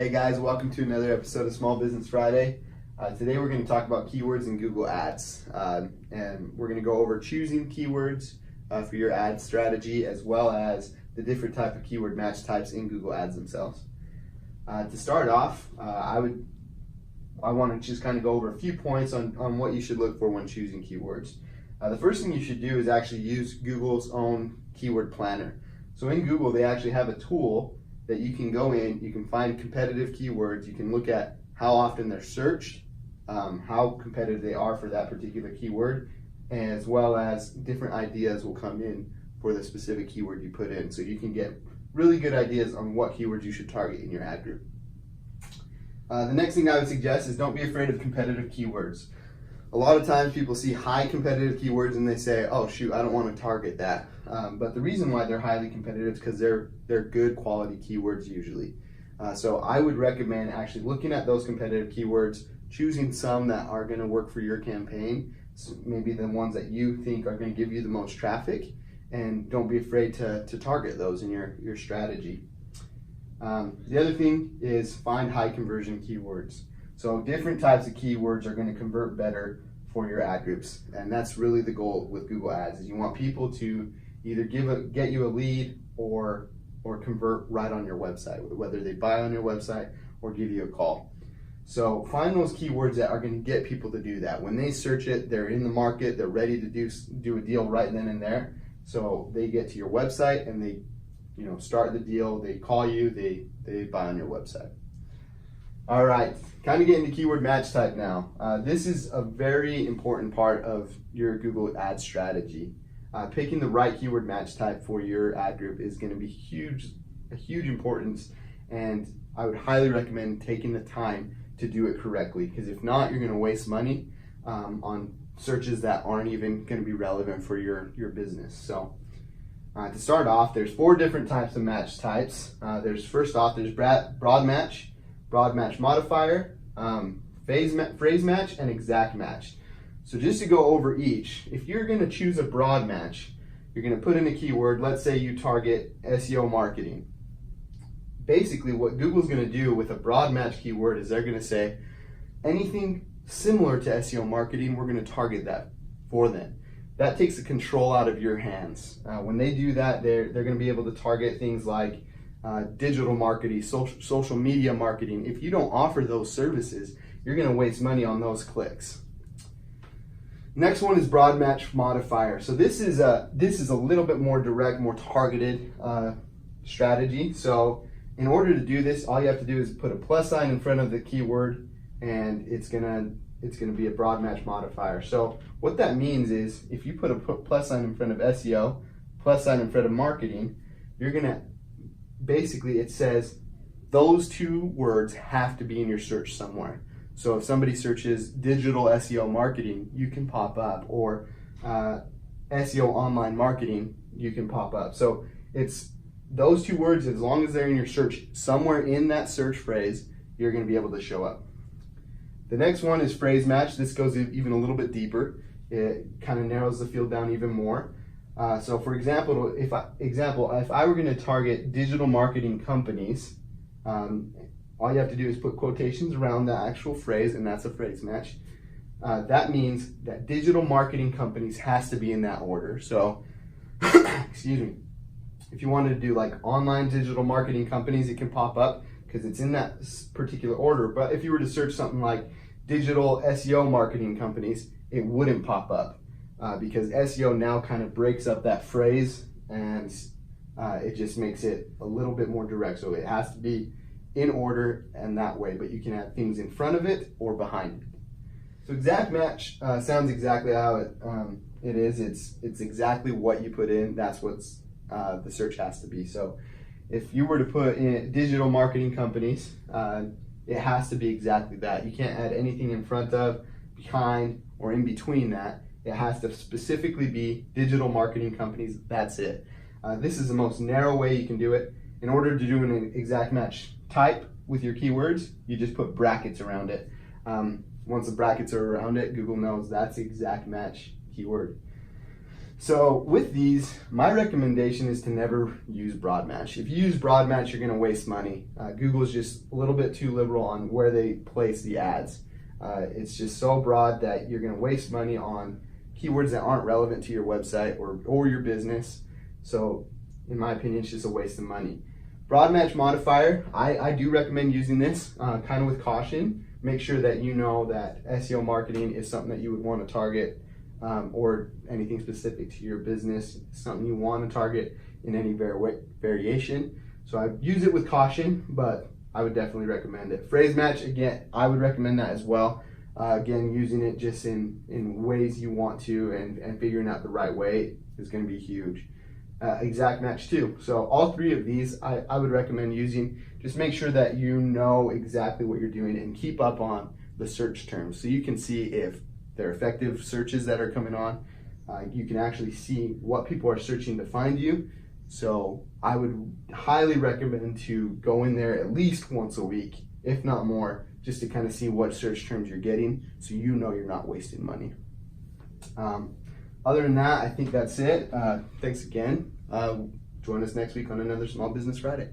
Hey guys, welcome to another episode of Small Business Friday. Today we're going to talk about keywords in Google Ads, and we're going to go over choosing keywords for your ad strategy, as well as the different type of keyword match types in Google Ads themselves. To start off, I want to just kind of go over a few points on what you should look for when choosing keywords. The first thing you should do is actually use Google's own keyword planner. So in Google, they actually have a tool that you can go in, you can find competitive keywords, you can look at how often they're searched, how competitive they are for that particular keyword, as well as different ideas will come in for the specific keyword you put in. So you can get really good ideas on what keywords you should target in your ad group. The next thing I would suggest is don't be afraid of competitive keywords. A lot of times people see high competitive keywords and they say, oh shoot, I don't want to target that. But the reason why they're highly competitive is because they're good quality keywords usually. So I would recommend actually looking at those competitive keywords, choosing some that are going to work for your campaign, so maybe the ones that you think are going to give you the most traffic, and don't be afraid to target those in your strategy. The other thing is find high conversion keywords. So different types of keywords are going to convert better for your ad groups, and that's really the goal with Google Ads. Is you want people to either get you a lead or convert right on your website, whether they buy on your website or give you a call. So find those keywords that are going to get people to do that. When they search it, they're in the market, they're ready to do a deal right then and there. So they get to your website and they start the deal, they call you, they buy on your website. All right, kind of getting to keyword match type now. This is a very important part of your Google Ads strategy. Picking the right keyword match type for your ad group is going to be a huge importance, and I would highly recommend taking the time to do it correctly, because if not, you're going to waste money on searches that aren't even going to be relevant for your business. So to start off, there's 4 different types of match types. There's broad match modifier, phrase match, and exact match. So just to go over each, if you're going to choose a broad match, you're going to put in a keyword. Let's say you target SEO marketing. Basically what Google's going to do with a broad match keyword is they're going to say anything similar to SEO marketing, we're going to target that for them. That takes the control out of your hands. When they do that, they're going to be able to target things like digital marketing, social media marketing. If you don't offer those services, you're going to waste money on those clicks. Next one is broad match modifier. So this is a little bit more direct, more targeted strategy. So in order to do this, all you have to do is put a plus sign in front of the keyword, and it's gonna be a broad match modifier. So what that means is if you put a plus sign in front of SEO, plus sign in front of marketing, you're gonna basically, it says those 2 words have to be in your search somewhere. So if somebody searches digital SEO marketing, you can pop up, or SEO online marketing, you can pop up. So it's those 2 words, as long as they're in your search somewhere in that search phrase, you're going to be able to show up. The next one is phrase match. This goes even a little bit deeper. It kind of narrows the field down even more. So for example, if I were going to target digital marketing companies, all you have to do is put quotations around the actual phrase, and that's a phrase match. That means that digital marketing companies has to be in that order. So, excuse me, if you wanted to do like online digital marketing companies, it can pop up because it's in that particular order. But if you were to search something like digital SEO marketing companies, it wouldn't pop up because SEO now kind of breaks up that phrase, and it just makes it a little bit more direct. So it has to be in order and that way, but you can add things in front of it or behind it. So exact match sounds exactly how it is. It's exactly what you put in. That's what's the search has to be. So if you were to put in digital marketing companies, it has to be exactly that. You can't add anything in front of, behind, or in between that. It has to specifically be digital marketing companies. That's it. This is the most narrow way you can do it. In order to do an exact match type with your keywords, you just put brackets around it. Once the brackets are around it, Google knows that's the exact match keyword. So with these, my recommendation is to never use Broadmatch. If you use Broadmatch, you're going to waste money. Google is just a little bit too liberal on where they place the ads. It's just so broad that you're going to waste money on keywords that aren't relevant to your website or your business. So in my opinion, it's just a waste of money. Broadmatch modifier, I do recommend using this kind of with caution. Make sure that you know that SEO marketing is something that you would want to target, or anything specific to your business, something you want to target in any variation. So I use it with caution, but I would definitely recommend it. Phrase match, again, I would recommend that as well. Again, using it just in ways you want to and figuring out the right way is going to be huge. Exact match too. So all three of these I would recommend using. Just make sure that you know exactly what you're doing and keep up on the search terms so you can see if they're effective searches that are coming on. You can actually see what people are searching to find you. So I would highly recommend to go in there at least once a week, if not more, just to kind of see what search terms you're getting so you know you're not wasting money. Other than that, I think that's it. Thanks again. Join us next week on another Small Business Friday.